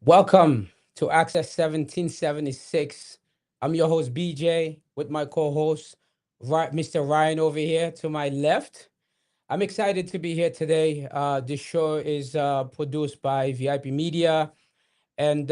Welcome to Access 1776. I'm your host, BJ, with my co host, Mr. Ryan over here to my left. I'm excited to be here today. This show is produced by VIP Media and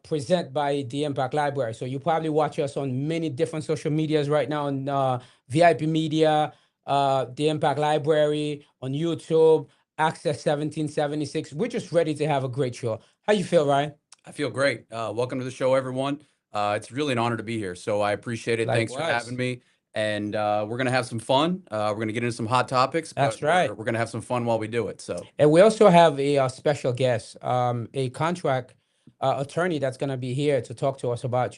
present by the Impact Library. So you probably watch us on many different social medias right now on VIP Media, the Impact Library, on YouTube, Access 1776. We're just ready to have a great show. How you feel, Ryan? I feel great. Welcome to the show, everyone. It's really an honor to be here, so I appreciate it. Thanks for having Likewise. me. And we're gonna have some fun. We're gonna get into some hot topics, That's but we're right. we're gonna have some fun while we do it. So, And we also have a special guest, a contract attorney that's going to be here to talk to us about,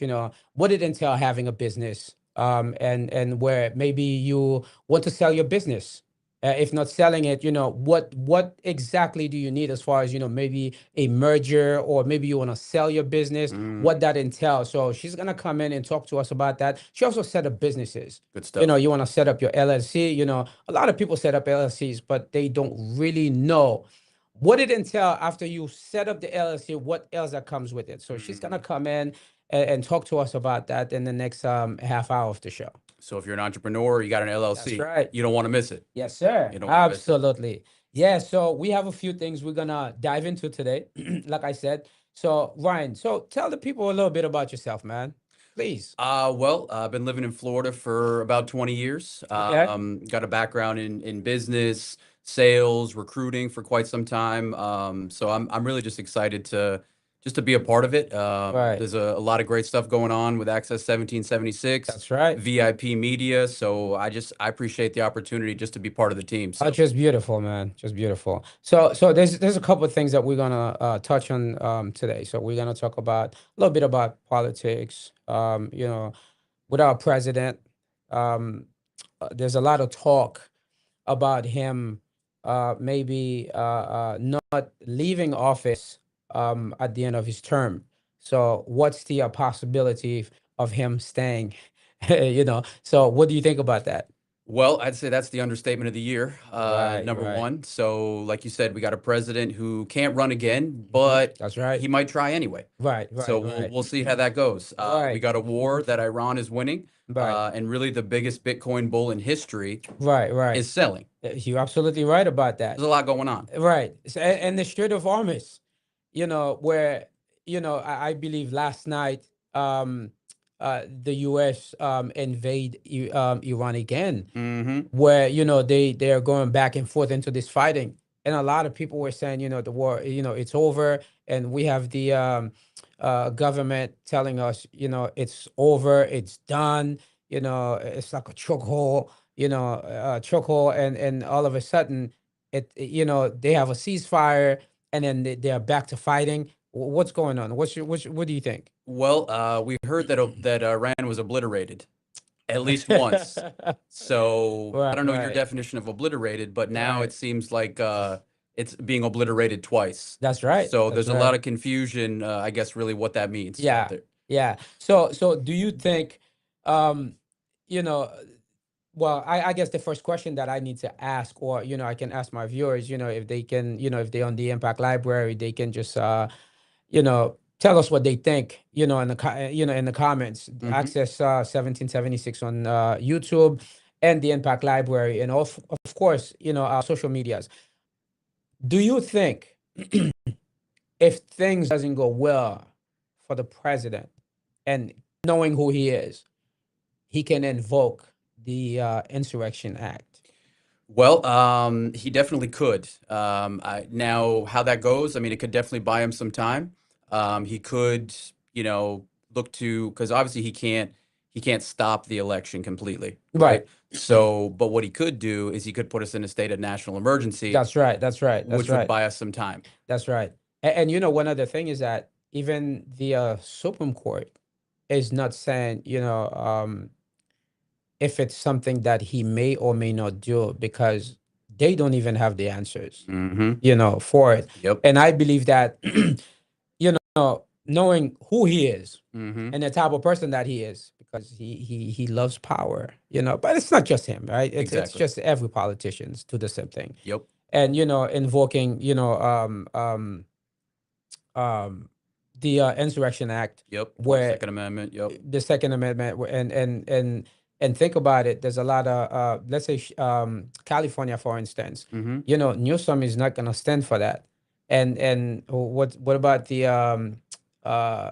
what it entails having a business, and where maybe you want to sell your business. If not selling it, what exactly do you need as far as, maybe a merger, or maybe you want to sell your business, mm, what that entails. So she's going to come in and talk to us about that. She also set up businesses. good stuff. You want to set up your LLC. A lot of people set up LLCs, but they don't really know what it entails after you set up the LLC, what else that comes with it. So she's gonna Mhm. come in and talk to us about that in the next half hour of the show. So if you're an entrepreneur, you got an That's LLC, right. you don't want to miss it. Yes, sir. You don't want to miss it. Absolutely. Yeah. So we have a few things we're gonna dive into today, like I said. So Ryan, so tell the people a little bit about yourself, man. Please. Well, I've been living in Florida for about 20 years. Okay. Got a background in business, sales, recruiting for quite some time. So I'm really just excited to be a part of it. Right. There's a lot of great stuff going on with Access 1776, That's right. VIP Media. So I appreciate the opportunity just to be part of the team. Oh, So just beautiful, man. Just beautiful. So there's a couple of things that we're gonna touch on today. So we're gonna talk about a little bit about politics. With our president, um, there's a lot of talk about him maybe not leaving office at the end of his term. So what's the possibility of him staying? So what do you think about that? Well, I'd say that's the understatement of the year, Right, number right. one. So, like you said, we got a president who can't run again, but That's right. he might try anyway. Right, So right, we'll right. we'll see how that goes. We Right, got a war that Iran is winning, right, and really the biggest Bitcoin bull in history right, right. is selling. You're absolutely right about that. There's a lot going on. Right. And the Strait of Hormuz, where, I believe last night, the US invade Iran again, Hmm. where, they are going back and forth into this fighting. And a lot of people were saying, the war, it's over. And we have the government telling us, it's over, it's done, it's like a chokehold, chokehold. And all of a sudden, they have a ceasefire, and then they are back to fighting. What's going on? What do you think? Well, we heard that Iran was obliterated at least once. So I Right, don't know your right, definition of obliterated, but now it right. seems like it's being obliterated twice. That's right. So That's there's a lot right. of confusion, I guess, really what that means out Yeah, there. yeah. So do you think, um, you know, well, I guess the first question that I need to ask, or, I can ask my viewers, if they can, if they're on the Impact Library, they can just, tell us what they think, in the comments. Hmm. Access 1776 on YouTube, and the Impact Library, and of course, our social medias. Do you think if things doesn't go well for the president, and knowing who he is, he can invoke the Insurrection Act? Well, he definitely could. Now, how that goes, I mean, it could definitely buy him some time. He could, you know, look to because obviously he can't stop the election completely, Right. right? So, but what he could do is he could put us in a state of national emergency, That's right. That's right. That's which would right. buy us some time. That's right. And one other thing is that even the Supreme Court is not saying, if it's something that he may or may not do, because they don't even have the answers, Hmm. for it. Yep. And I believe that, knowing who he is Hmm. and the type of person that he is, because he loves power, but it's not just him, right? It's Exactly. just every politicians do the same thing. Yep. And, invoking, um, the Insurrection Act, Yep. where 22nd Amendment. Yep. the Second Amendment, and think about it. There's a lot of let's say California, for instance. Mm-hmm. Newsom is not going to stand for that. And what about uh,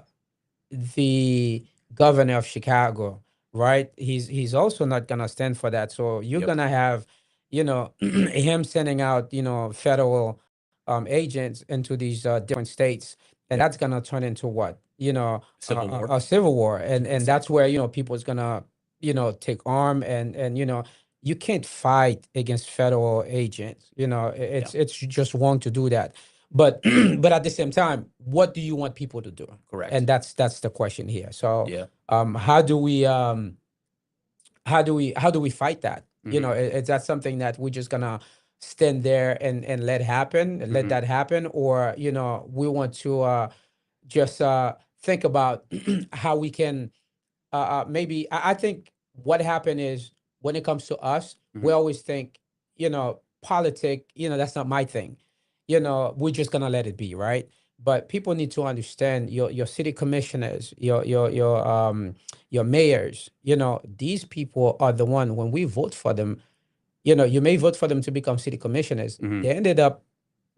the governor of Chicago, right? He's also not gonna stand for that. So you're Yep. gonna have, him sending out, federal agents into these different states, and Yep. that's gonna turn into what? Civil War. A civil war, and that's Exactly. where people's gonna take arm, and you can't fight against federal agents. Yeah. It's just wrong to do that. But but at the same time, what do you want people to do? And Correct. that's the question here. So Yeah. how do we how do we fight that? Mm-hmm. Is that something that we're just gonna stand there and let Mm-hmm. that happen, or we want to just think about how we can maybe I think what happened is, when it comes to us, Mm-hmm. we always think, politic, that's not my thing. We're just gonna let it be, right? But people need to understand, your city commissioners, your mayors, these people are the one, when we vote for them, you may vote for them to become city commissioners. Mm-hmm. They ended up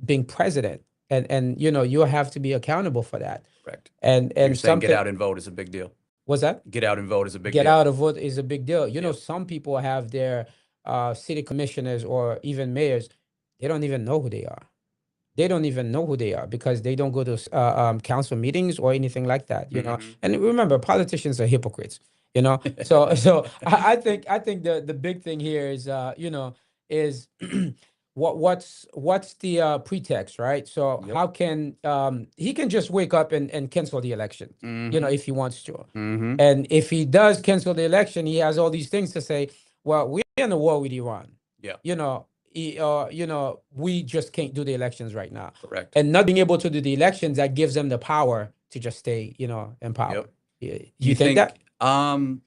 being president, and you have to be accountable for that. Correct. So you're And saying get something out and vote is a big deal. was that Get out and vote is a big get deal. out of vote is a big deal. Yep. Some people have their city commissioners or even mayors. They don't even know who they are. They don't even know who they are, because they don't go to council meetings or anything like that. Mm-hmm. And remember, politicians are hypocrites. So I think the big thing here is is what's the pretext, right? So Yep. how can he can just wake up and cancel the election, Mm-hmm. if he wants to. Mm-hmm. And if he does cancel the election, he has all these things to say. Well, we're in a war with Iran. Yeah. We just can't do the elections right now. Correct. And not being able to do the elections, that gives them the power to just stay, in power. Yep. Do You you think that? think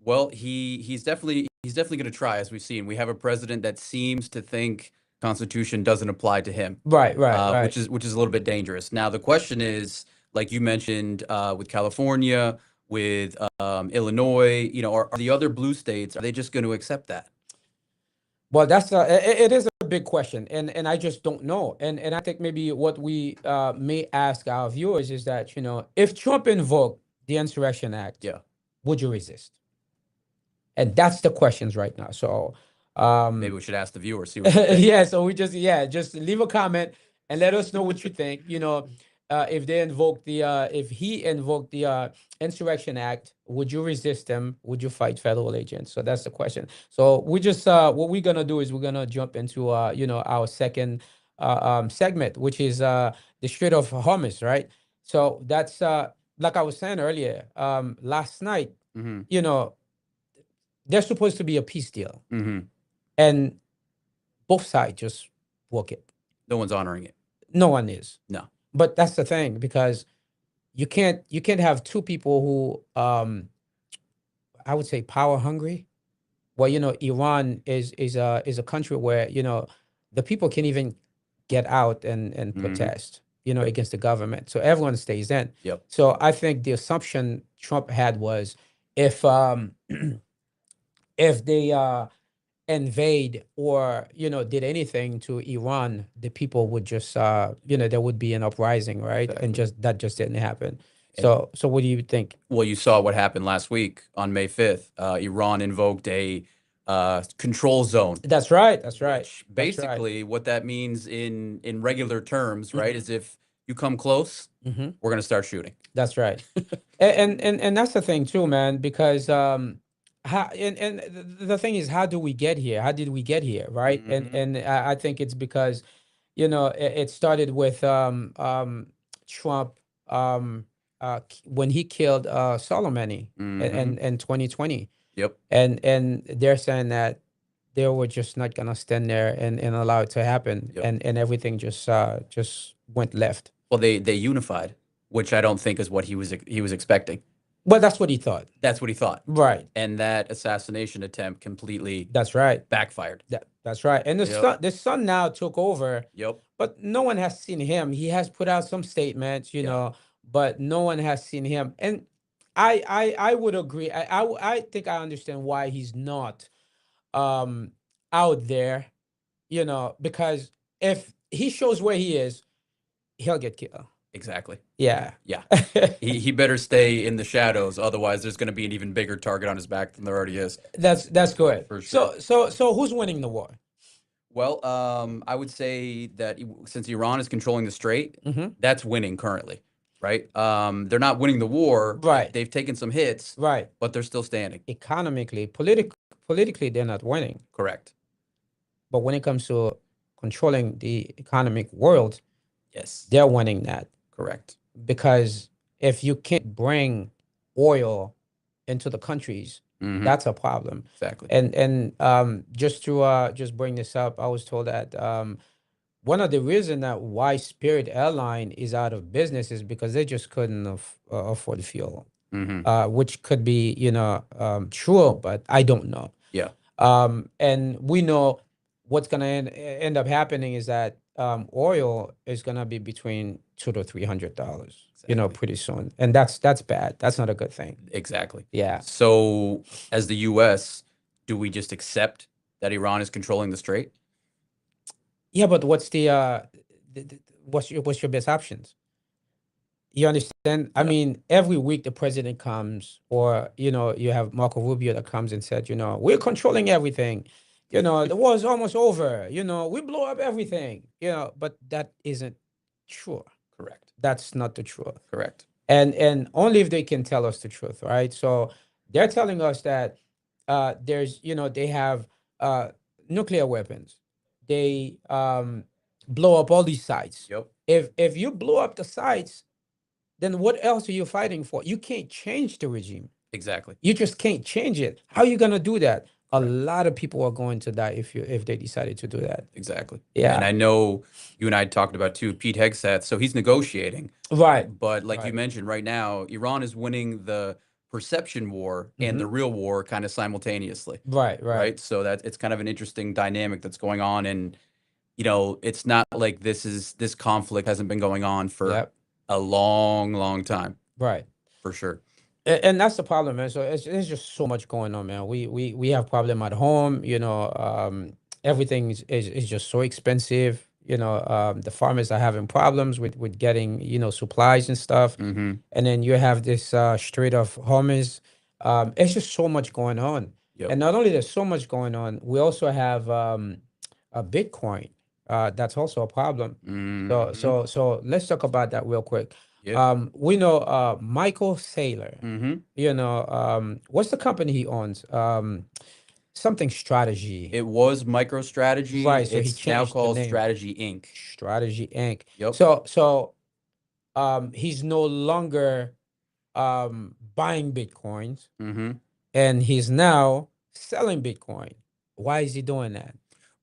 well, he's definitely going to try, as we've seen. We have a president that seems to think Constitution doesn't apply to him, Right, right, which right. is a little bit dangerous. Now, the question is, like you mentioned, with California, with Illinois, are the other blue states, are they just going to accept that? Well, it is a big question, and I just don't know. And I think maybe what we may ask our viewers is that, if Trump invoked the Insurrection Act, Yeah. would you resist? And that's the questions right now. So Maybe we should ask the viewers, see what they think. yeah, so just leave a comment and let us know what you think. If he invoked the Insurrection Act, would you resist him? Would you fight federal agents? So that's the question. So we just what we're gonna do is we're gonna jump into our second segment, which is the Strait of Hormuz, right? So that's like I was saying earlier, last night, Mm-hmm. you know, there's supposed to be a peace deal, Mm-hmm. and both sides just walk it. No one's honoring it. No one is. No. But that's the thing, because you can't have two people who I would say power hungry. Well, Iran is a country where the people can even get out and Mm-hmm. protest, against the government. So everyone stays in. Yep. So I think the assumption Trump had was, if if they invade or did anything to Iran, the people would just there would be an uprising, right? And Exactly. just that just didn't happen. And So what do you think? well, you saw what happened last week on May 5th. Iran invoked a control zone, That's right. That's right. which That's right. basically what that means in regular terms, right, Hmm. is if you come close, Hmm. we're going to start shooting. That's right. And that's the thing too, man, because how and the thing is, how do we get here? How did we get here, right? And Mm-hmm. and I think it's because it started with Trump, when he killed Soleimani Mm-hmm. in 2020. Yep. And they're saying that they were just not gonna stand there and allow it to happen, Yep. and everything just went left. Well, they unified, which I don't think is what he was expecting. But that's what he thought. That's what he thought, Right. and that assassination attempt completely That's right. backfired. That's right. And Yep. the son now took over, Yep. but no one has seen him. He has put out some statements, Yeah. but no one has seen him. And I would agree. I think I understand why he's not um out there, because if he shows where he is, he'll get killed. Exactly. Yeah. Yeah. He better stay in the shadows, otherwise there's going to be an even bigger target on his back than there already is. That's good. For sure. So who's winning the war? Well, I would say that since Iran is controlling the strait, Mm-hmm. that's winning currently, right? They're not winning the war. Right. They've taken some hits, Right. but they're still standing. Economically, politically, they're not winning. Correct. But when it comes to controlling the economic world, Yes. they're winning that. Correct. Because if you can't bring oil into the countries, Mm-hmm. that's a problem. Exactly. And just to just bring this up, I was told that one of the reasons that why Spirit Airline is out of business is because they just couldn't afford fuel, Mm-hmm. which could be true, but I don't know. Yeah. And we know what's gonna end up happening is that oil is gonna be between $200 to $300, Exactly. pretty soon, and that's bad. That's not a good thing. Exactly. Yeah, So, as the U.S., do we just accept that Iran is controlling the strait? yeah, but what's what's your best options? You understand? I Yeah. mean, every week the president comes, or you have Marco Rubio that comes and said, we're controlling everything. The war is almost over. We blow up everything. But that isn't true. Correct. That's not the truth. Correct. And only if they can tell us the truth, right? So they're telling us that they have nuclear weapons. They blow up all these sites. Yep. If you blow up the sites, then what else are you fighting for? You can't change the regime. Exactly. You just can't change it. How are you gonna do that? A Correct. lot of people are going to die if they decided to do that. Exactly. Yeah. And I know you and I talked about too, Pete Hegseth. So he's negotiating, Right. but like you Right. mentioned, right now, Iran is winning the perception war and the real war kind of simultaneously, Right. Right. right? So that it's kind of an interesting dynamic that's going on, and it's not like this conflict hasn't been going on for Yep. a long, long time, Right. for sure. And that's the problem, man. So it's just so much going on, man. We have problem at home. Everything is just so expensive. The farmers are having problems with getting supplies and stuff. Mm-hmm. And then you have this Strait of Hormuz. It's just so much going on. Yep. And not only there's so much going on, we also have a Bitcoin. That's also a problem. So Mm-hmm. so let's talk about that real quick. Yep. We know Michael Saylor. Mm-hmm. What's the company he owns? Something Strategy. It was MicroStrategy. Right. So he It's now changed the called name, Strategy Inc. Strategy Inc. Yep. So he's no longer buying Bitcoins, Mm-hmm. and he's now selling Bitcoin. Why is he doing that?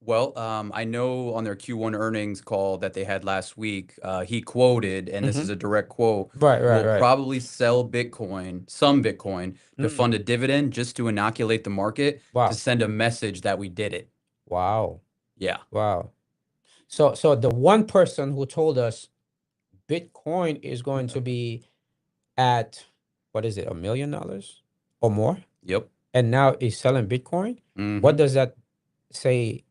Well, I know on their Q1 earnings call that they had last week, he quoted, and this is Mm-hmm. a direct quote, Right, right, "We'll right. probably sell some Bitcoin to Mm. fund a dividend just to inoculate the market to Wow. send a message that we did it." Wow. Yeah. Wow. So the one person who told us Bitcoin is going to be at, what is it, $1 million or more, Yep. and now is selling Bitcoin. What Mm-hmm. does that say?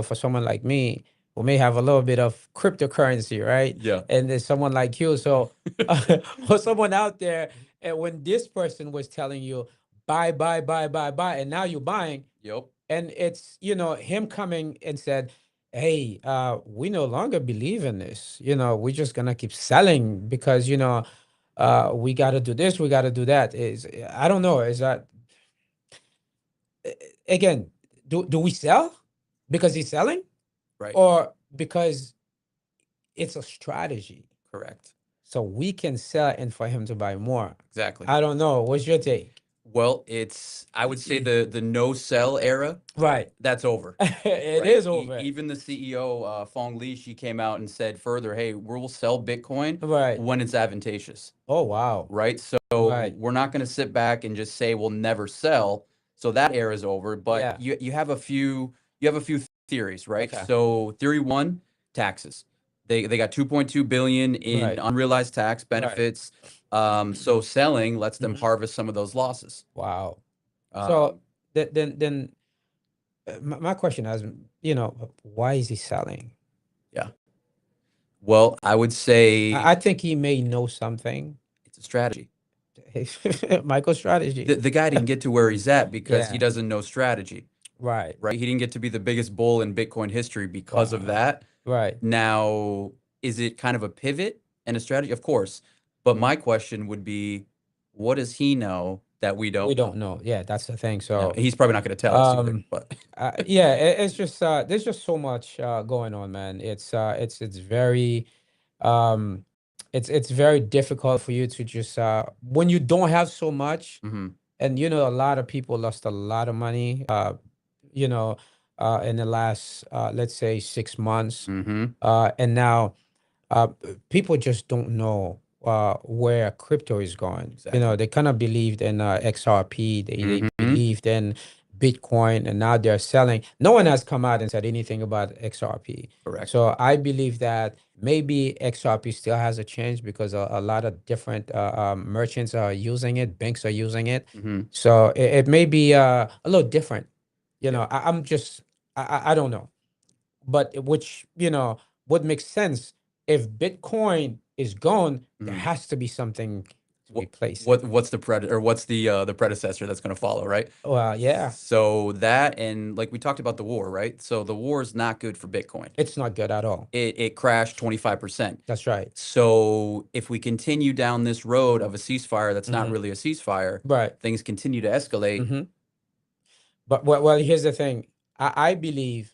For someone like me who may have a little bit of cryptocurrency, right? Yeah. And there's someone like you, so or someone out there, and when this person was telling you buy, buy, buy, buy, buy, and now you're buying, Yep. and it's him coming and said, hey, we no longer believe in this, we're just gonna keep selling because we got to do this, we got to do that. Is I don't know, is that again, do we sell because he's selling, Right. or because it's a strategy Correct. so we can sell and for him to buy more? Exactly. I don't know, what's your take? Well, I would say the no sell era, Right. that's over. It Right. is over. Even the CEO, Fong Li, she came out and said further, hey, we'll sell Bitcoin Right. when it's advantageous. Oh, wow. Right. So Right. we're not going to sit back and just say we'll never sell. So that era is over. But Yeah. you have a few theories, right? Okay. So theory one, taxes. They got 2.2 billion in Right. unrealized tax Right. benefits. So selling lets them Hmm. harvest some of those losses. Wow. So Um, my question is, why is he selling? yeah. Well, I would say I think he may know something. it's a strategy. Michael strategy. The guy didn't get to where he's at because he Yeah. doesn't know strategy, Right. right? He didn't get to be the biggest bull in Bitcoin history because of Wow. that. Right. Now, is it kind of a pivot and a strategy? Of course. But Mhm. my question would be, what does he know that we We don't don't know? know. Yeah, that's the thing. No, So, he's probably not going to tell us either, um, but yeah, it's just there's just so much going on, man. It's very um it's very difficult for you to just when you don't have so much, hmm and a lot of people lost a lot of money you know in the last let's say 6 months, hmm and now people just don't know where crypto is going. exactly. They kind of believed in XRP, they hmm believed in Bitcoin, and now they're selling. No one has come out and said anything about XRP. Correct. So I believe that maybe XRP still has a chance because a lot of different merchants are using it, banks are using it. hmm So it may be a little different. Yeah. I'm just, I don't know, but which would make sense. If Bitcoin is gone, there hmm has to be something to What replace it. what's the predator or what's the predecessor that's going to follow, right? Well, yeah, So that and like we talked about the war, right? So the war is not good for Bitcoin. it's not good at all. It crashed 25%. That's right. So if we continue down this road of a ceasefire that's not Hmm. really a ceasefire, Right. things continue to escalate. Hmm. But well, here's the thing. I believe,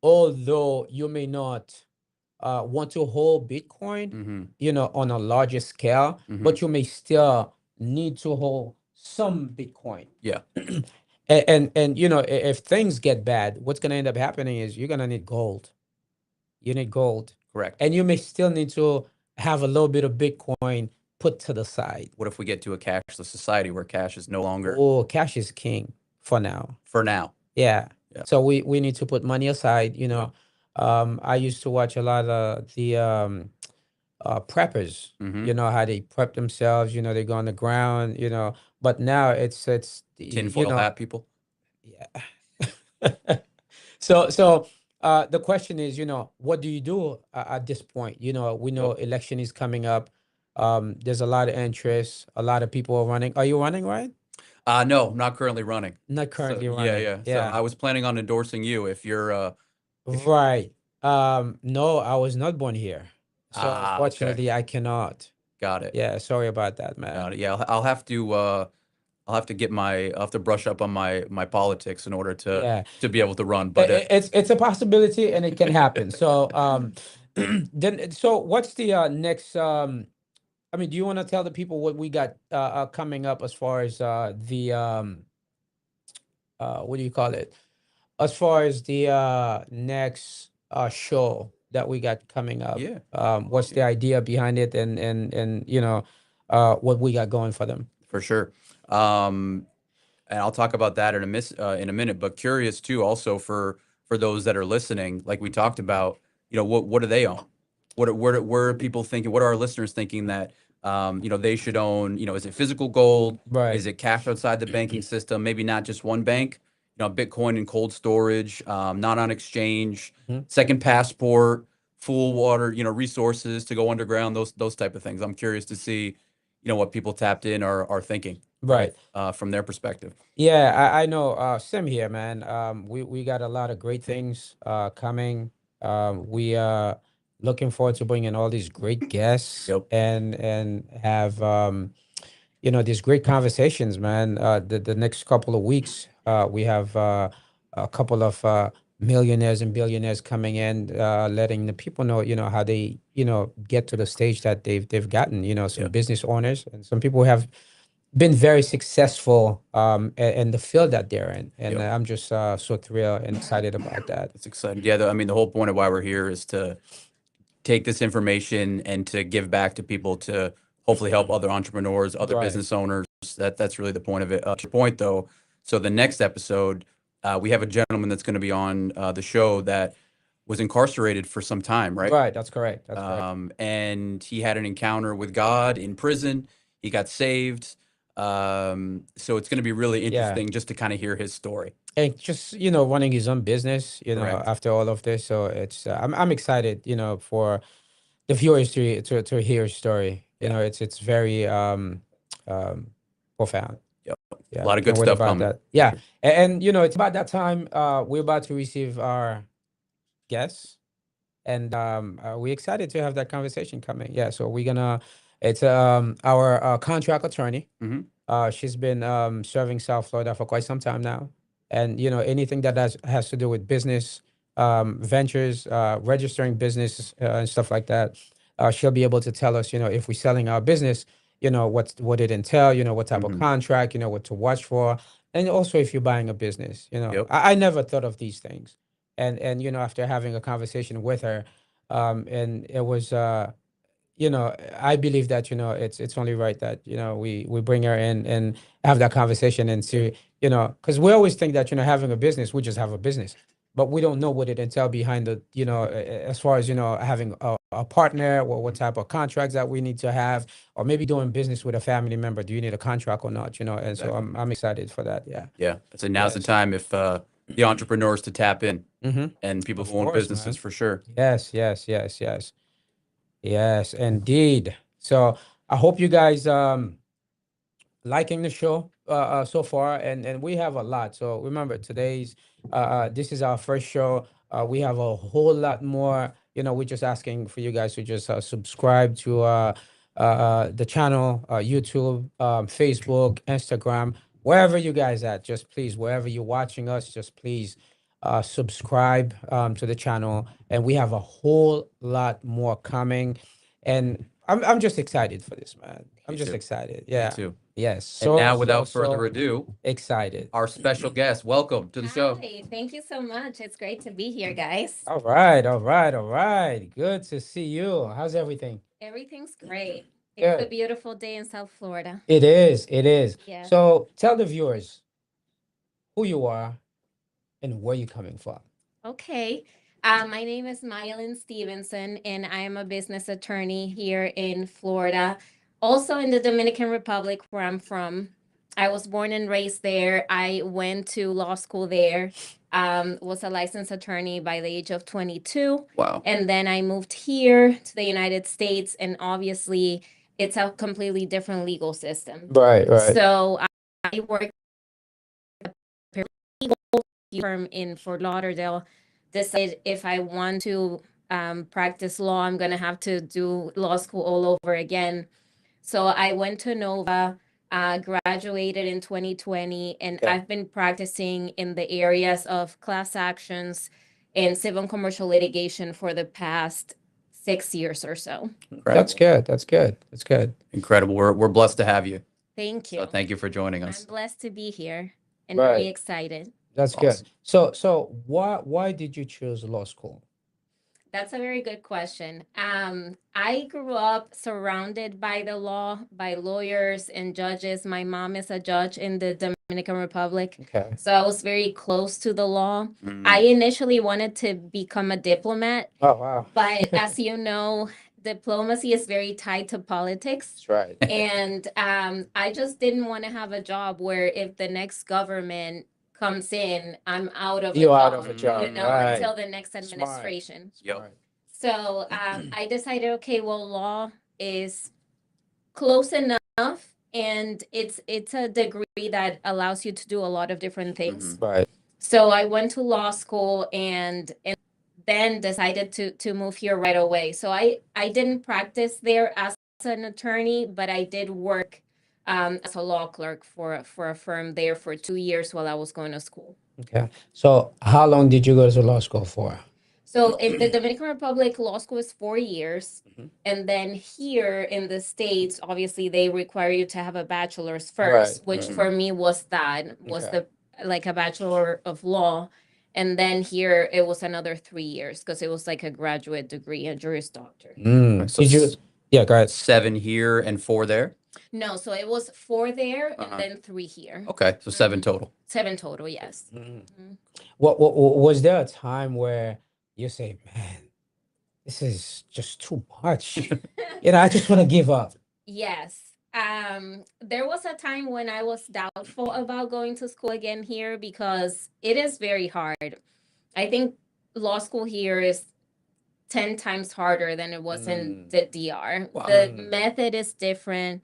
although you may not want to hold Bitcoin, hmm on a larger scale, hmm but you may still need to hold some Bitcoin. Yeah, And if things get bad, what's going to end up happening is you're going to need gold. You need gold. correct. And you may still need to have a little bit of Bitcoin put to the side. What if we get to a cashless society where cash is no longer Oh, cash is king for now. for now? Yeah. Yeah. So we need to put money aside. Yep. I used to watch a lot of the preppers, hmm how they prep themselves, they go on the ground, but now it's Tinfoil hat people. yeah. So the question is, what do you do at this point? We know Yep. election is coming up. There's a lot of interest, a lot of people are running. Are you running, right? No, I'm not currently running. Not So currently yeah, running. yeah. So Yeah. I was planning on endorsing you if you're if Right. No, I was not born here. So okay. unfortunately I cannot. Got it. Yeah, sorry about that, Got man. it. Yeah, I'll have to get I'll have to brush up on my politics in order Yeah. to be able to run. But It's a possibility and it can happen. So so what's the next I mean, do you want to tell the people what we got coming up as far as the what do you call it? As far as the next show that we got coming up, yeah, what's the yeah, idea behind it, and what we got going for them? for sure. Um, and I'll talk about that in a minute. But curious too, also for those that are listening, like we talked about, what do they own? Where are people thinking? What are our listeners thinking that they should own? Is it physical gold? Right. Is it cash outside the banking system? Maybe not just one bank. Bitcoin in cold storage, not on exchange, Mhm. second passport, full water, resources to go underground. Those type of things. I'm curious to see, what people tapped in are thinking, right? Right. From their perspective. Yeah, I know. Same here, man. We got a lot of great things coming. We are looking forward to bringing all these great guests Yep. and have these great conversations, man. The next couple of weeks, we have a couple of millionaires and billionaires coming in, letting the people know, how they, get to the stage that they've gotten. Some Yep. business owners and some people who have been very successful in the field that they're in, and Yep. I'm just so thrilled and excited about that. It's exciting. Yeah. I mean, the whole point of why we're here is to take this information and to give back to people to hopefully help other entrepreneurs, other Right. business owners. That's really the point of it. To your point though, so the next episode, We have a gentleman that's going to be on the show that was incarcerated for some time, right? Right, that's correct. That's correct. And he had an encounter with God in prison. He got saved. So it's going to be really Yeah. interesting just to kind of hear his story. And just, running his own business, Correct. after all of this. So it's I'm excited, for the viewers to hear his story. Yeah. It's very um profound. Yep. A Yeah, lot of good can't wait stuff about coming. that. Yeah. And it's about that time we're about to receive our guests, and we're excited to have that conversation coming. Yeah, so we're gonna it's our contract attorney. Hmm. She's been serving South Florida for quite some time now, and anything that has to do with business ventures, registering business and stuff like that, she'll be able to tell us, if we're selling our business, what it entail, what type of Hmm. contract, what to watch for, and also if you're buying a business, Yep. I never thought of these things, and after having a conversation with her, and it was I believe that it's only right that we bring her in and have that conversation and see, because we always think that having a business, we just have a business, but we don't know what it entail behind the as far as having a partner, or what type of contracts that we need to have, or maybe doing business with a family member. Do you need a contract or not? And so Exactly. I'm excited for that. Yeah. Yeah. So now's the Yes. time if the entrepreneurs to tap in Mm-hmm. and people Of who own course, businesses man. for sure. Yes, yes, yes, yes, yes, indeed. So I hope you guys liking the show so far, and we have a lot. So remember, this is our first show. We have a whole lot more. We're just asking for you guys to just subscribe to the channel, YouTube, Facebook, Instagram, wherever you guys at. Just please, wherever you're watching us, just please subscribe to the channel. And we have a whole lot more coming. And I'm just excited for this, man. I'm Me just too. excited. Me Yeah. too. Yes. And So, now, so, without further so ado, excited. our special guest, welcome to the show. Hi, thank you so much. It's great to be here, guys. All right. All right. All right. Good to see you. How's everything? Everything's great. It's a Good. beautiful day in South Florida. It is. It is. Yes. So tell the viewers who you are and where you're coming from. Okay. My name is Mylin Stevenson, and I am a business attorney here in Florida, also in the Dominican Republic, where I'm from. I was born and raised there. I went to law school there, was a licensed attorney by the age of 22. Wow. And then I moved here to the United States, and obviously, it's a completely different legal system. Right. Right. So I work firm in Fort Lauderdale. Decided if I want to practice law, I'm going to have to do law school all over again. So I went to Nova, graduated in 2020, and Okay. I've been practicing in the areas of class actions and civil and commercial litigation for the past 6 years or so. That's Incredible. good. That's good. That's good. Incredible. We're blessed to have you. Thank So you. thank you for joining I'm us. blessed to be here and very Right. excited. That's good. Awesome. So why did you choose law school? That's a very good question. I grew up surrounded by the law, by lawyers and judges. My mom is a judge in the Dominican Republic, Okay. so I was very close to the law. Mm. I initially wanted to become a diplomat, Oh wow. but as you know, diplomacy is very tied to politics. That's right. And I just didn't want to have a job where if the next government comes in, I'm out of a You're out job, of a Mm. job. you know, Right. until the next Smart. administration. Yep. Smart. So I decided, okay, well, law is close enough, and it's a degree that allows you to do a lot of different things. Mhm. Right. So I went to law school and then decided to move here right away. So I didn't practice there as an attorney, but I did work as a law clerk for a firm there for 2 years while I was going to school. Okay. So how long did you go to law school for? So in the Dominican Republic, law school is 4 years. Mhm. And then here in the States, obviously they require you to have a bachelor's Right. first, which Mhm. for me was Okay. like a bachelor of law. And then here it was another 3 years because it was like a graduate degree, a Juris Doctor. Mm. So Did you? Yeah. Go ahead. 7 here and 4 there. No, so it was 4 there and Uh-huh. then 3 here. Okay, so 7 Mhm. total. 7 total, yes. Mhm. Mhm. What was there a time where you say, man, this is just too much? I just want to give up. Yes. There was a time when I was doubtful about going to school again here because it is very hard. I think law school here is 10 times harder than it was in Mm. the DR. Wow. The Mm. method is different.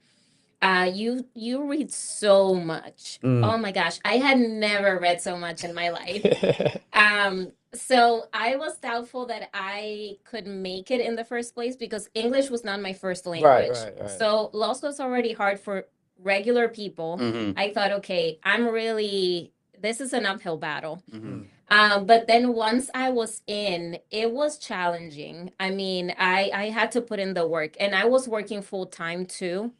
You read so much. Mm. Oh my gosh, I had never read so much in my life. So I was doubtful that I could make it in the first place because English was not my first Right, language. right. So law school is already hard for regular people. Mm-hmm. I thought, okay, this is an uphill battle. Mm-hmm. But then once I was in, it was challenging. I mean, I had to put in the work and I was working full time too.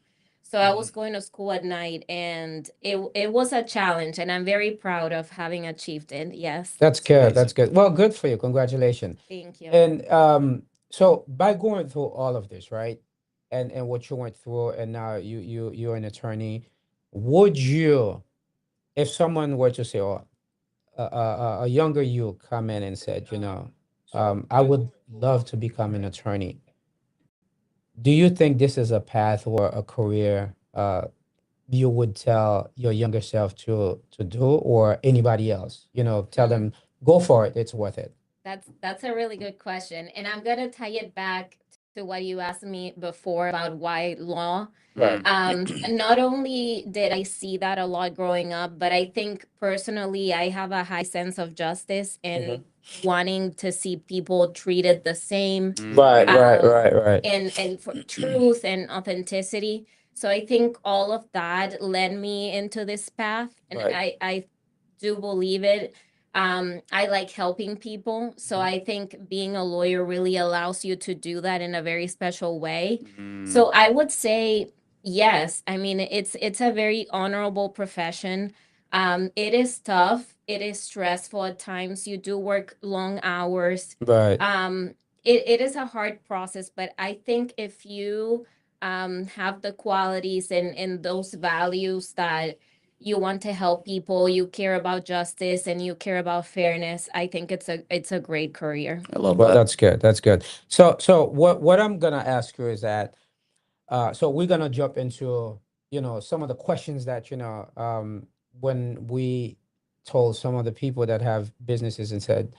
So I was going to school at night and it was a challenge and I'm very proud of having achieved it. Yes. That's It's good. That's amazing. good. Well, good for you. Congratulations. Thank you. And so by going through all of this, right? And what you went through, and now you're an attorney, would you, if someone were to say, oh, a younger you come in and said, I would love to become an attorney. Do you think this is a path or a career you would tell your younger self to do, or anybody else? Tell them, go for it. It's worth it. That's a really good question. And I'm gonna tie it back to what you asked me before about why law. Right. Not only did I see that a lot growing up, but I think personally I have a high sense of justice and wanting to see people treated the same. Right, right, um, right, right. and for truth and authenticity. So I think all of that led me into this path, and Right. I do believe it. I like helping people, so I think being a lawyer really allows you to do that in a very special way. So I would say yes. I mean, it's a very honorable profession. It is tough. It is stressful at times. You do work long hours. Right. It is a hard process, but I think if you have the qualities and those values that you want to help people, you care about justice, and you care about fairness, I think it's a great career. I love Well, that. that's good. That's good. So what I'm gonna ask you is that so we're gonna jump into some of the questions that when we told some of the people that have businesses and said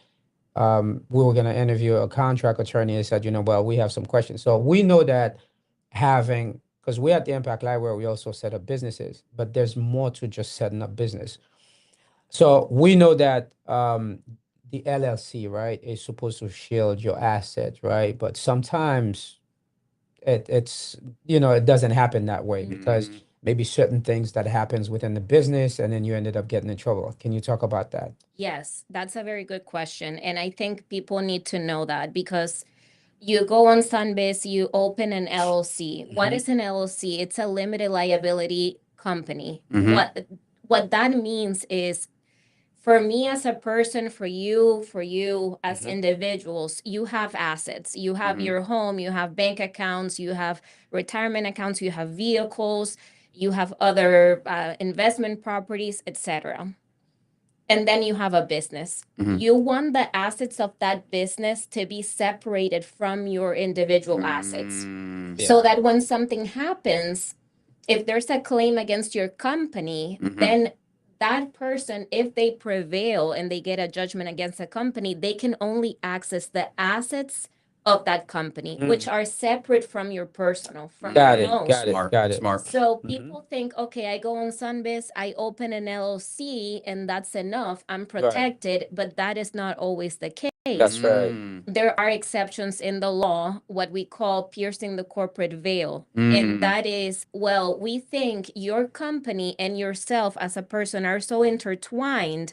we were gonna interview a contract attorney and said well, we have some questions. So we know that having, because we at the Impact Library, we also set up businesses, but there's more to just setting up business. So we know that the LLC, right, is supposed to shield your assets, right? But sometimes it's it doesn't happen that way because maybe certain things that happens within the business and then you ended up getting in trouble. Can you talk about that? Yes, that's a very good question. And I think people need to know that because you go on Sunbiz, you open an LLC. What is an LLC? It's a limited liability company. What that means is for me as a person, for you as individuals, you have assets. You have your home, you have bank accounts, you have retirement accounts, you have vehicles, you have other investment properties, etc. And then you have a business. You want the assets of that business to be separated from your individual assets so that when something happens, if there's a claim against your company, then that person, if they prevail and they get a judgment against the company, they can only access the assets of that company, which are separate from your personal, from Got your it. own. Got it. Smart. Got it. Smart. So people think, okay, I go on Sunbiz, I open an LLC, and that's enough. I'm protected, but that is not always the case. That's right. There are exceptions in the law, what we call piercing the corporate veil. And that is, well, we think your company and yourself as a person are so intertwined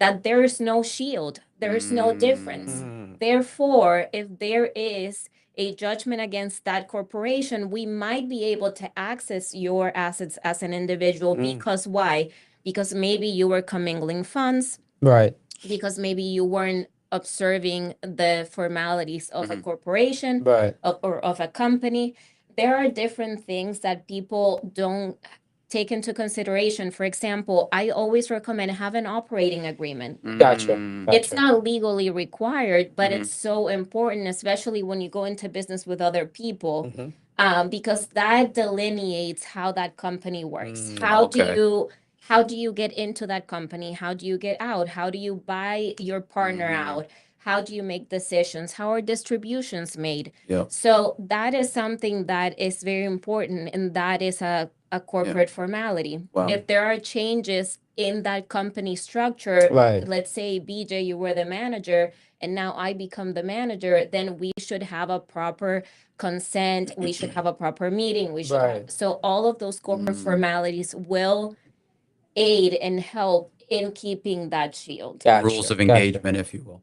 that there is no shield, there is no difference. Therefore, if there is a judgment against that corporation, we might be able to access your assets as an individual. Because why? Because maybe you were commingling funds, Right. because maybe you weren't observing the formalities of a corporation Right. or of a company. there are different things that people don't take into consideration. For example, I always recommend have an operating agreement. Gotcha. It's Gotcha. not legally required, but Mhm. it's so important, especially when you go into business with other people, Mhm. because that delineates how that company works. Mm. Okay. How do you get into that company? How do you get out? How do you buy your partner Mhm. out? How do you make decisions? How are distributions made? Yep. So that is something that is very important, and that is a corporate formality. Wow. If there are changes in that company structure, Right. let's say BJ, you were the manager, and now I become the manager, then we should have a proper consent. We should have a proper meeting. We should Right. so all of those corporate Mm. formalities will aid and help in keeping that shield. Rules Gotcha. of engagement, if you will.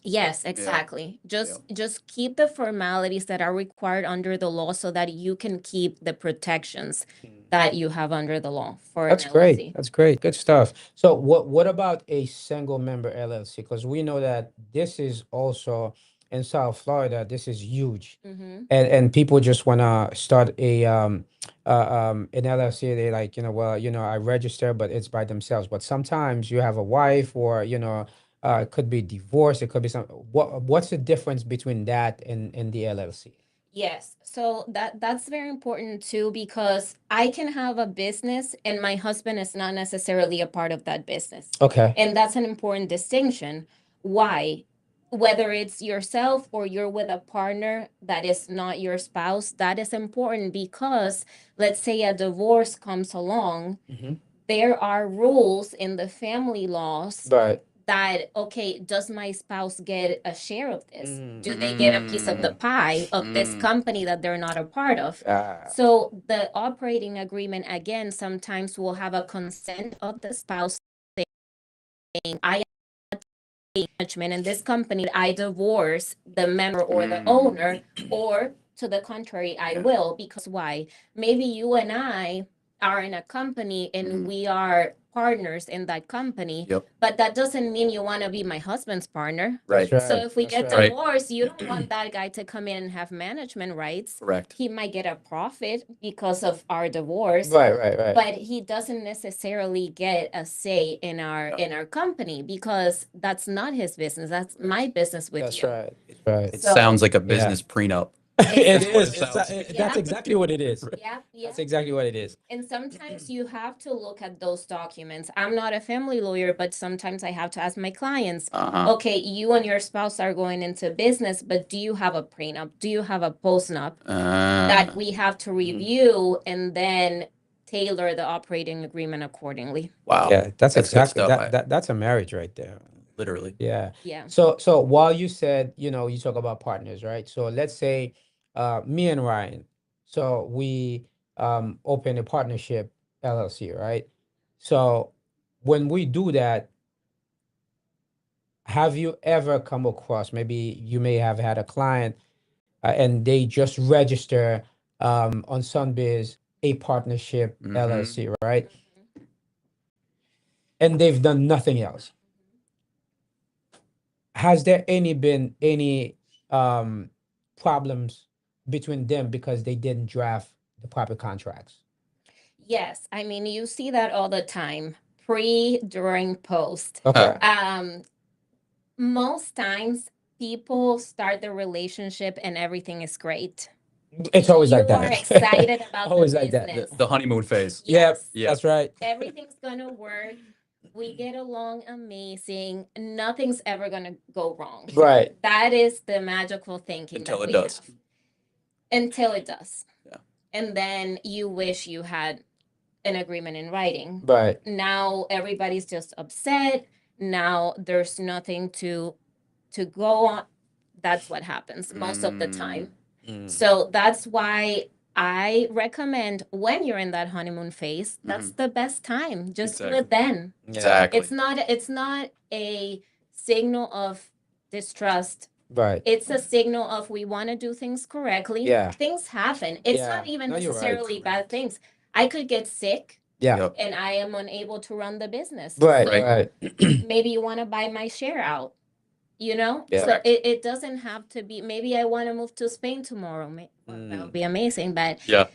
Yes, exactly. Just keep the formalities that are required under the law so that you can keep the protections that you have under the law for That's an great. LLC. That's great. Good stuff. So what about a single member LLC? Because we know that this is also in South Florida, this is huge. Mm-hmm. And people just want to start a an LLC. They like, well, I register, but it's by themselves. But sometimes you have a wife, or it could be divorce, it could be some what's the difference between that and the LLC? Yes. So that's very important too, because I can have a business and my husband is not necessarily a part of that business. Okay. And that's an important distinction. Why? Whether it's yourself or you're with a partner that is not your spouse, that is important because let's say a divorce comes along, Mm-hmm. there are rules in the family laws Right. that, okay, does my spouse get a share of this? Mm. Do they get a piece of the pie of this company that they're not a part of? So the operating agreement, again, sometimes will have a consent of the spouse saying, I management in this company, I divorce the member or the owner, or to the contrary, I will. Because why? Maybe you and I are in a company and we are partners in that company, Yep. but that doesn't mean you want to be my husband's partner. Right. That's So right. if we That's get right. divorced, you don't want that guy to come in and have management rights. Correct. He might get a profit because of our divorce, Right. but he doesn't necessarily get a say in our company because that's not his business. That's my business with That's you. right. Right. It So- sounds like a business prenup. It Exactly. is. That's Yeah. exactly what it is. Yeah, yeah. That's exactly what it is. And sometimes you have to look at those documents. I'm not a family lawyer, but sometimes I have to ask my clients, Uh-huh. okay, you and your spouse are going into business, but do you have a prenup? Do you have a postnup that we have to review and then tailor the operating agreement accordingly? Wow. Yeah, that's good exactly stuff. that's a marriage right there. Literally. Yeah. Yeah. So while you said, you talk about partners, right? So let's say me and Ryan, so we open a partnership LLC, right? So when we do that, have you ever come across, maybe you may have had a client and they just register on Sunbiz a partnership LLC, right? And they've done nothing else. Has there been any um problems between them because they didn't draft the proper contracts? Yes, I mean, you see that all the time, pre, during, post. Okay. Most times people start the relationship and everything is great. It's always like You are that. excited about Always the like that. business. The honeymoon phase. Yep, Yeah. that's right. Everything's gonna work. We get along amazing. Nothing's ever gonna go wrong. Right. That is the magical thinking Until that it we does. have. Until it does. Yeah. And then you wish you had an agreement in writing. Right. Now everybody's just upset. Now there's nothing to go on. That's what happens most of the time. So that's why I recommend when you're in that honeymoon phase, that's the best time. Just do it then. Exactly. It's not a signal of distrust. Right. It's a signal of we want to do things correctly. Yeah. Things happen. It's Yeah. not even No, you're right. necessarily bad things. I could get sick Yeah. Yep. and I am unable to run the business. Right. So Right. maybe you want to buy my share out. you know? Yeah. So it doesn't have to be, maybe I want to move to Spain tomorrow. Well, that would be amazing, but Yeah.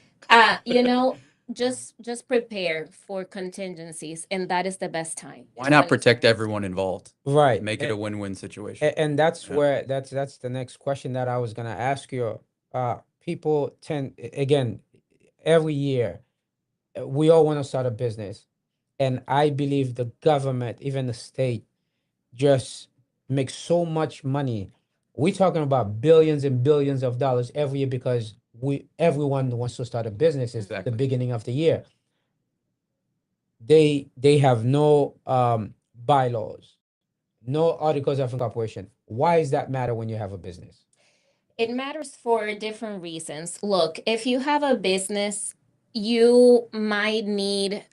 you know, just prepare for contingencies, and that is the best time. Why is not when you protect start. everyone involved? Right. Make it a win-win situation. And that's Yeah. where that's the next question that I was gonna ask you. People tend again every year we all want to start a business, and I believe the government, even the state, just makes so much money. We're talking about billions and billions of dollars every year because we everyone wants to start a business. It's the Exactly. beginning of the year. They have no bylaws, no articles of incorporation. Why does that matter when you have a business? It matters for different reasons. Look, if you have a business, you might need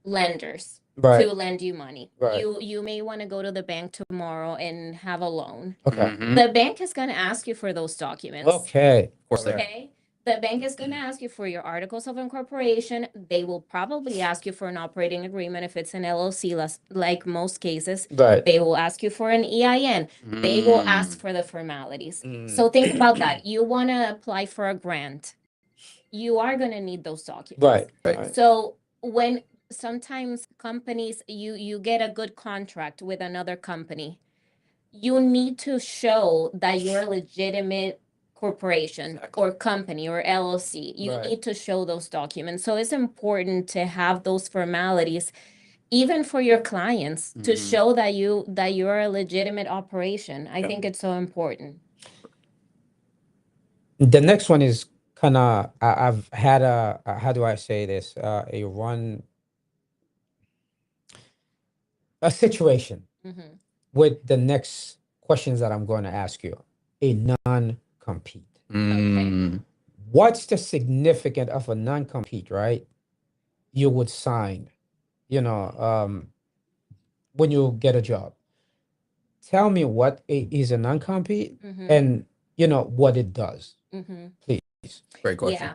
lenders Right. to lend you money. Right. You may want to go to the bank tomorrow and have a loan. Okay. Mhm. The bank is going to ask you for those documents. Okay. Of course they. Okay. The bank is going to ask you for your articles of incorporation. They will probably ask you for an operating agreement if it's an LLC, like most cases. Right. They will ask you for an EIN. They will ask Mm. for the formalities. Mm. So think about that. You want to apply for a grant. You are going to need those documents. Right. Right. Right. So when sometimes companies, you get a good contract with another company, you need to show that you're a legitimate corporation Exactly. or company or LLC. You Right. need to show those documents. So it's important to have those formalities even for your clients to Mhm. show that you're a legitimate operation. I Yeah. think it's so important. The next one is kind of I've had how do I say this a situation Hmm. with the next questions that I'm going to ask you, a non-compete. Mm. What's the significance of a non-compete, right? You would sign, you know, when you get a job. Tell me what is a non-compete Hmm. and what it does, Hmm. please. Great question. Yeah.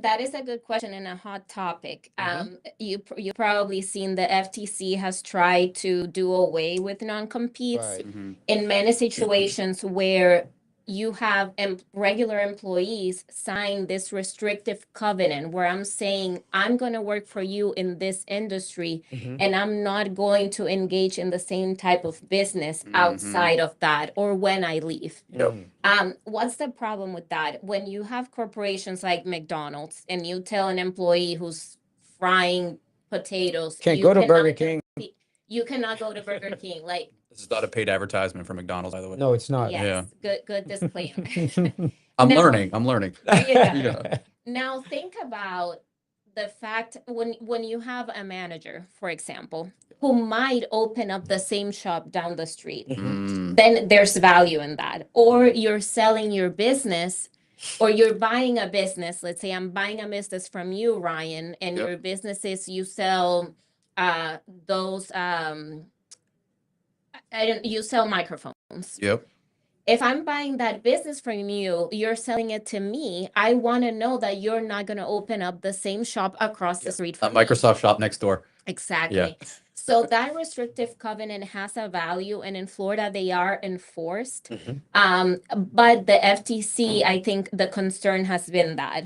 That is a good question and a hot topic. Mhm. You probably seen the FTC has tried to do away with non-competes Right. Mhm. in many situations where you have regular employees sign this restrictive covenant where I'm saying I'm going to work for you in this industry Mhm. and I'm not going to engage in the same type of business Mhm. outside of that or when I leave. Yep. What's the problem with that? When you have corporations like McDonald's and you tell an employee who's frying potatoes, Can't you go to Burger cannot King. you cannot go to Burger King. Like, This is not a paid advertisement for McDonald's, by the way. No, it's not. yes, Yeah. good disclaimer. I'm Now- learning. I'm learning. There you go. Yeah. Now think about the fact when you have a manager, for example, who might open up the same shop down the street, Mm. then there's value in that. Or you're selling your business or you're buying a business. Let's say I'm buying a business from you, Ryan, and Yep. your business is you sell those you sell microphones. Yep. If I'm buying that business from you, you're selling it to me. I want to know that you're not going to open up the same shop across the street A from me. Microsoft shop next door. Exactly. So that restrictive covenant has a value, and in Florida they are enforced. But the FTC, I think the concern has been that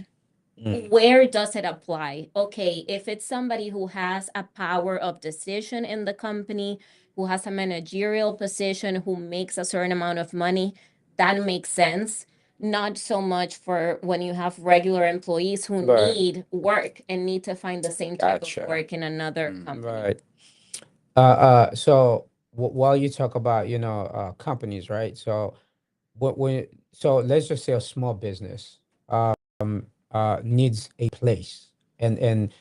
where does it apply? Okay, if it's somebody who has a power of decision in the company, who has a managerial position, who makes a certain amount of money, that makes sense. Not so much for when you have regular employees who Right. need work and need to find the same type Gotcha. of work in another Mm. company. Right. So while you talk about, companies, right? So so let's just say a small business needs a place, and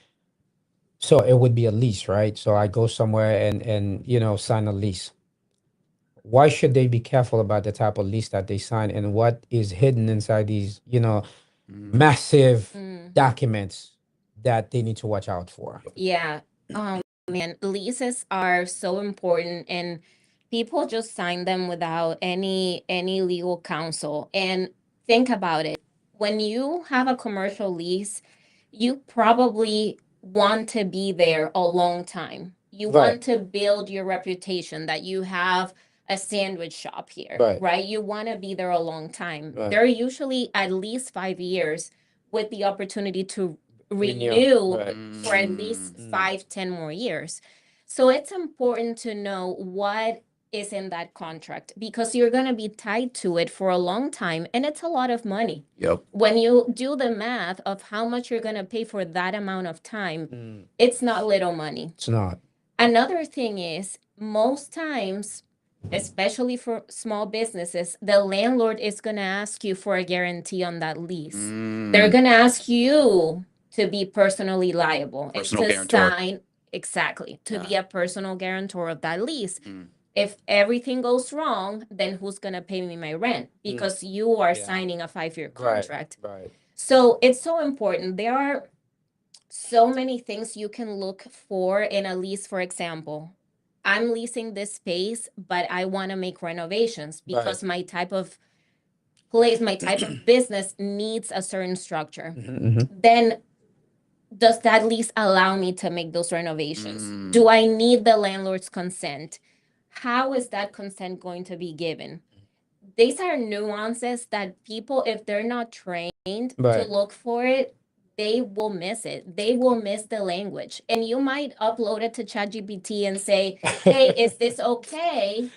so it would be a lease, right? So I go somewhere and sign a lease. Why should they be careful about the type of lease that they sign and what is hidden inside these, massive Mm. documents that they need to watch out for? Yeah. Man, leases are so important and people just sign them without any legal counsel. And think about it. When you have a commercial lease, you probably want to be there a long time. You Right. want to build your reputation that you have a sandwich shop here, Right. right? You want to be there a long time. Right. They're usually at least 5 years with the opportunity to Renew. renew Right. for at least Mm. 5, 10 more years. So it's important to know what is in that contract because you're going to be tied to it for a long time and it's a lot of money. Yep. When you do the math of how much you're going to pay for that amount of time, it's not little money. It's not. Another thing is, most times, especially for small businesses, the landlord is going to ask you for a guarantee on that lease. They're going to ask you to be personally liable Personal and to guarantor. sign, exactly, to be Yeah. a personal guarantor of that lease. If everything goes wrong, then who's going to pay me my rent? Because you are Yeah. signing a 5-year Right. contract. Right. So it's so important. There are so many things you can look for in a lease. For example, I'm leasing this space, but I want to make renovations because my type of place, my type of business needs a certain structure. Then does that lease allow me to make those renovations? Do I need the landlord's consent? How is that consent going to be given? These are nuances that people, if they're not trained to Right. look for it, they will miss it. They will miss the language. And you might upload it to ChatGPT and say, hey, is this okay?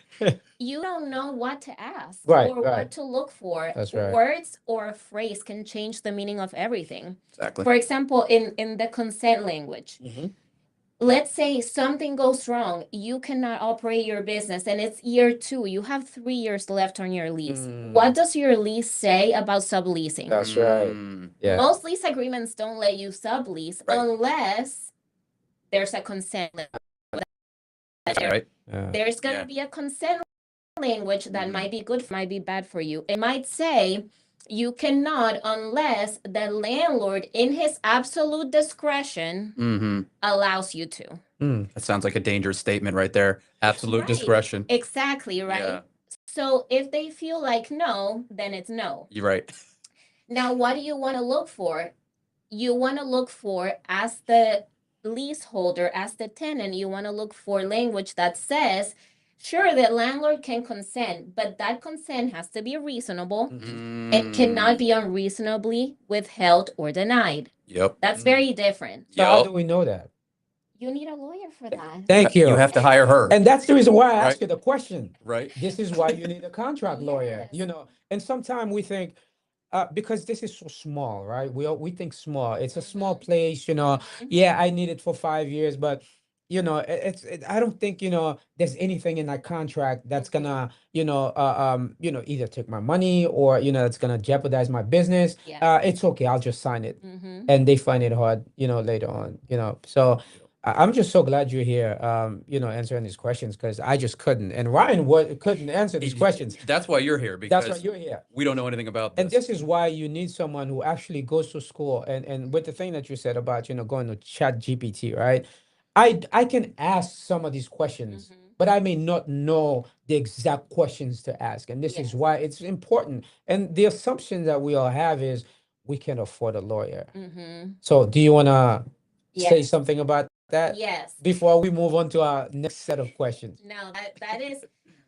You don't know what to ask Right, or right. what to look for. That's right. Words or a phrase can change the meaning of everything. Exactly. For example, in the consent language, let's say something goes wrong, you cannot operate your business and it's year 2, you have 3 years left on your lease. What does your lease say about subleasing? That's right. Yeah. Most lease agreements don't let you sublease Right. unless there's a consent. Right. Yeah. There's going to Yeah. be a consent language that might be good, might be bad for you. It might say you cannot unless the landlord, in his absolute discretion, allows you to. That sounds like a dangerous statement right there. Absolute Right. discretion. Exactly, right? Yeah. So if they feel like no, then it's no. You're right. Now, what do you want to look for? You want to look for, as the leaseholder, as the tenant, you want to look for language that says, sure, the landlord can consent, but that consent has to be reasonable. It cannot be unreasonably withheld or denied. Yep. That's very different. So how Yep. do we know that? You need a lawyer for that. Thank you. You have to hire her. And that's the reason why I Right. asked you the question. Right. This is why you need a contract lawyer, Yes. And sometimes we think, because this is so small, right? We think small. It's a small place, Yeah, I need it for 5 years, but I don't think there's anything in that contract that's gonna either take my money or it's gonna jeopardize my business. Yeah. It's okay. I'll just sign it, and they find it hard, later on. So. I'm just so glad you're here, answering these questions because I just couldn't. And Ryan couldn't answer these questions. That's why you're here, because That's why you're here. we don't know anything about this. And this is why you need someone who actually goes to school. And with the thing that you said about, going to Chat GPT, right? I can ask some of these questions, but I may not know the exact questions to ask. And this is why it's important. And the assumption that we all have is we can afford a lawyer. So do you want to say Yes. something about that Yes. before we move on to our next set of questions? No,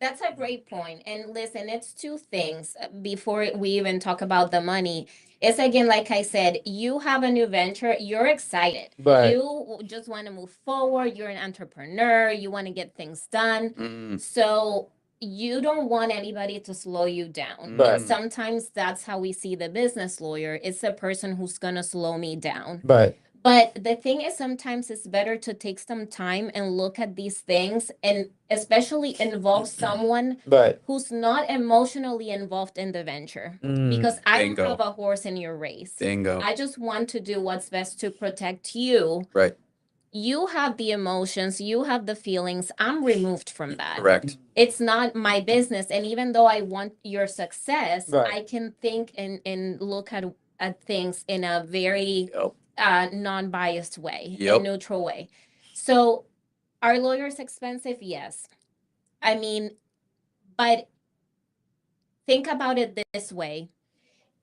that's a great point. And listen, it's two things before we even talk about the money. It's again, like I said, you have a new venture, you're excited. Right. You just want to move forward, you're an entrepreneur, you want to get things done. So you don't want anybody to slow you down. Right. And sometimes that's how we see the business lawyer. It's a person who's gonna slow me down. Right. But the thing is, sometimes it's better to take some time and look at these things and especially involve someone Right. who's not emotionally involved in the venture. Because I don't Bingo. have a horse in your race. Bingo. I just want to do what's best to protect you. Right. You have the emotions, you have the feelings. I'm removed from that. Correct. It's not my business. And even though I want your success, Right. I can think and look at things in a very Yep. non-biased way, a Yep. neutral way. So are lawyers expensive? Yes. I mean, but think about it this way.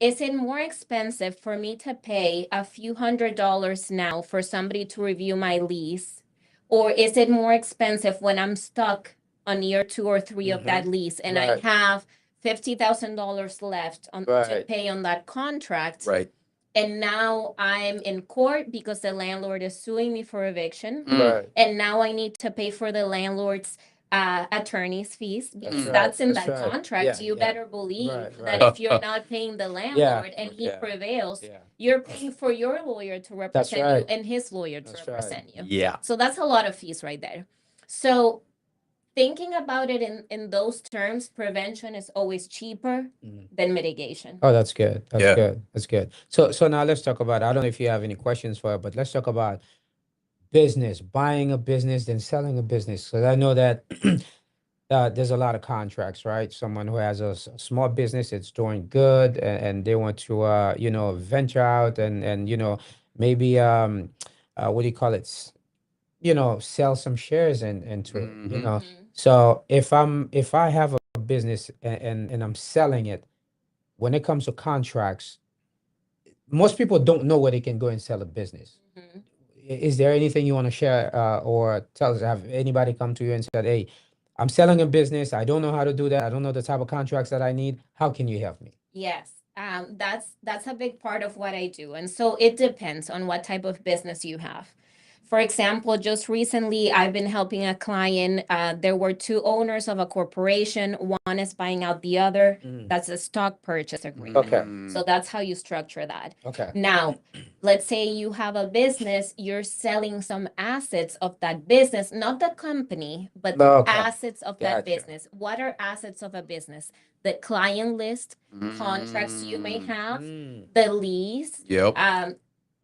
Is it more expensive for me to pay a few $100s now for somebody to review my lease? Or is it more expensive when I'm stuck on year 2 or 3 of that lease, and I Right. have $50,000 left to Right. pay on that contract, Right. and now I'm in court because the landlord is suing me for eviction, Right. and now I need to pay for the landlord's attorney's fees because right. that's in That's that right. contract. Yeah, You yeah. better believe Right, that right. if you're not paying the Yeah. landlord and he Yeah. prevails, Yeah. you're paying for your lawyer to represent you right. and his lawyer to That's right. represent you. Yeah. So that's a lot of fees right there. So thinking about it in those terms, prevention is always cheaper than mitigation. Oh, that's good. That's Yeah. good. That's good. So now let's talk about, I don't know if you have any questions for it, but let's talk about business, buying a business, then selling a business. Because I know that there's a lot of contracts, right? Someone who has a small business, it's doing good, and they want to, venture out and maybe what do you call it? Sell some shares into it. Mhm. So if I have a business and I'm selling it, when it comes to contracts, most people don't know where they can go and sell a business. Mhm. Is there anything you want to share or tell us? Have anybody come to you and said, "Hey, I'm selling a business. I don't know how to do that. I don't know the type of contracts that I need. How can you help me?" Yes, that's a big part of what I do, and so it depends on what type of business you have. For example, just recently, I've been helping a client. There were two owners of a corporation. One is buying out the other. That's a stock purchase agreement. Okay. So that's how you structure that. Okay. Now, let's say you have a business, you're selling some assets of that business, not the company, but the Okay. assets of that Gotcha. business. What are assets of a business? The client list, contracts you may have, the lease. Yep.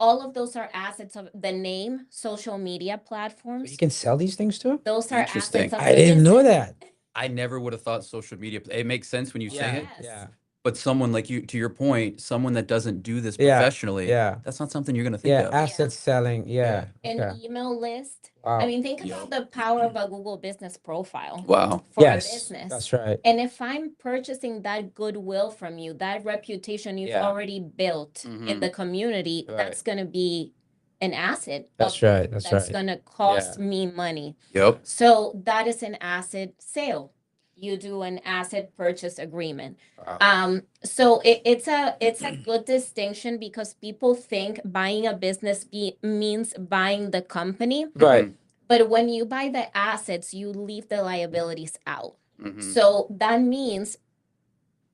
All of those are assets of the name, social media So platforms. you can sell these things too? Those are Interesting. assets of I the didn't know business. that. I never would have thought social media. It makes sense when you say it, Yes. Yeah. but someone like you, to your point, someone that doesn't do this Yeah. professionally, Yeah. that's not something you're going to think Yeah. of. Asset selling. Yeah. An Okay. email list. Wow. I mean, think Yep. about the power of a Google business profile Wow. for a Yes. business. That's right. And if I'm purchasing that goodwill from you, that reputation you've Yeah. already built in the community, Right. that's going to be an asset. That's of right. That's That's right. going to cost me money. Yep. So that is an asset sale. You do an asset purchase agreement. Wow. So it's a good distinction because people think buying a business means buying the company. Right. But when you buy the assets, you leave the liabilities out. Mhm. So that means,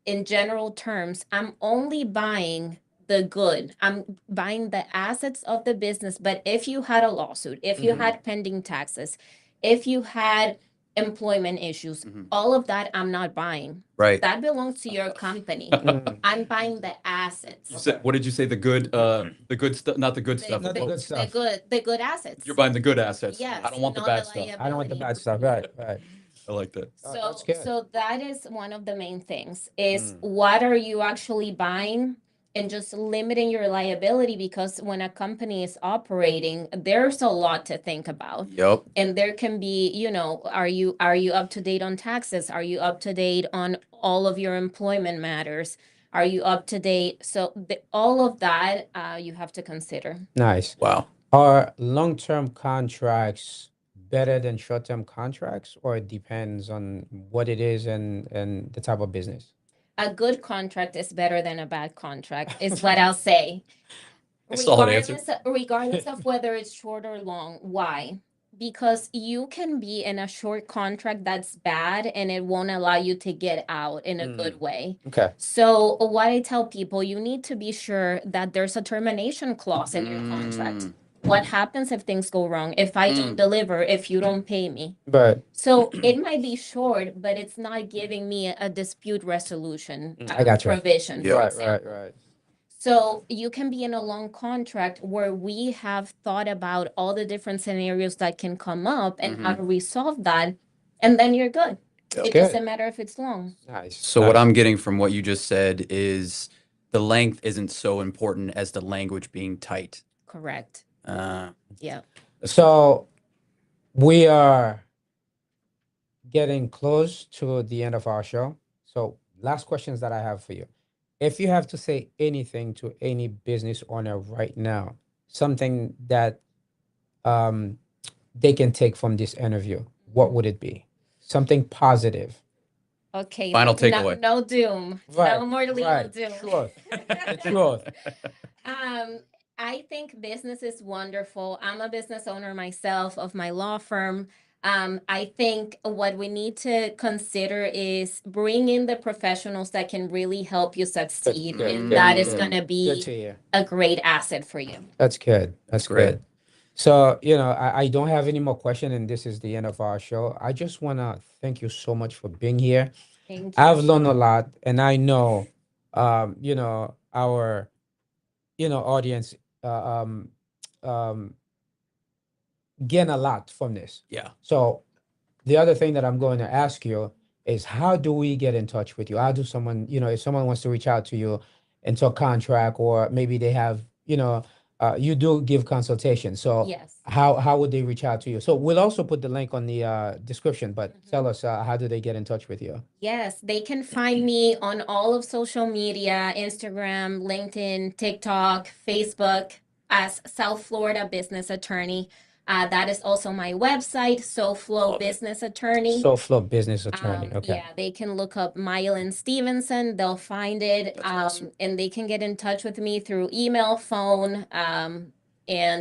in general terms, I'm only buying the good. I'm buying the assets of the business. But if you had a lawsuit, if you had pending taxes, if you had employment issues, all of that I'm not buying. Right. That belongs to your company. I'm buying the assets. You said, what did you say? The good stuff, not the good stuff. Not the good stuff. The good assets. You're buying the good assets. Yes, I don't want the not bad the stuff. I don't want the liability. bad stuff. Right. Right. I like that. Oh, So, that's good. so that is one of the main things is what are you actually buying and just limiting your liability, because when a company is operating, there's a lot to think about. Yep. And there can be, are you up to date on taxes? Are you up to date on all of your employment matters? Are you up to date? So all of that you have to consider. Nice. Wow. Are long-term contracts better than short-term contracts, or it depends on what it is and the type of business? A good contract is better than a bad contract, is what I'll say. Solid answer. Regardless of whether it's short or long. Why? Because you can be in a short contract that's bad and it won't allow you to get out in a good way. Okay. So what I tell people, you need to be sure that there's a termination clause in your contract. What happens if things go wrong? If I don't deliver, if you don't pay me? But So it might be short, but it's not giving me a dispute resolution I got you. provision, Yeah. for Right, example. right. So you can be in a long contract where we have thought about all the different scenarios that can come up and how to resolve that, and then you're good. It Good. doesn't matter if it's long. Nice. So what I'm getting from what you just said is the length isn't so important as the language being tight. Correct. Yeah. So we are getting close to the end of our show. So last questions that I have for you. If you have to say anything to any business owner right now, something that they can take from this interview, what would it be? something positive. Okay, Final so takeaway. no doom, Right, no more legal right. doom. Truth. The truth. Um, I think business is wonderful. I'm a business owner myself of my law firm. I think what we need to consider is bring in the professionals that can really help you succeed, good, and good, that is good. going to Good be to hear. a great asset for you. That's good. That's Great. good. So, I don't have any more question, and this is the end of our show. I just want to thank you so much for being here. Thank I've you. learned a lot, and I know, our, audience, uh, um, um, gain a lot from this. Yeah. So the other thing that I'm going to ask you is, how do we get in touch with you? How do someone, if someone wants to reach out to you and talk contract, or maybe they have, you do give consultation. So Yes. how would they reach out to you? So we'll also put the link on the description, but tell us, how do they get in touch with you? Yes, they can find me on all of social media, Instagram, LinkedIn, TikTok, Facebook, as South Florida Business Attorney. That is also my website, SoFlo Love it. Business Attorney. SoFlo Business Attorney. Okay. Yeah, they can look up Mylon Stevenson. They'll find it. That's awesome. And they can get in touch with me through email, phone, and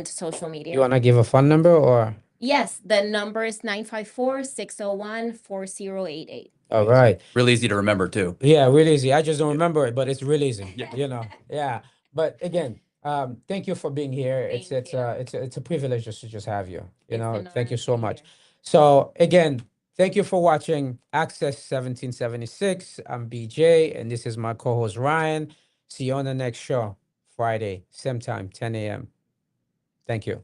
social You media. want to give a phone number, or? Yes, the number is 954-601-4088. All right. Really easy to remember too. Yeah, really easy. I just don't Yeah. remember it, but it's really easy. Yeah. Yeah. But again, thank you for being here. It's Thank it's you. it's a privilege just to just have you. It's an Thank honor you to so be much. here. So again, thank you for watching Access 1776. I'm BJ, and this is my co-host Ryan. See you on the next show, Friday, same time, 10 a.m. Thank you.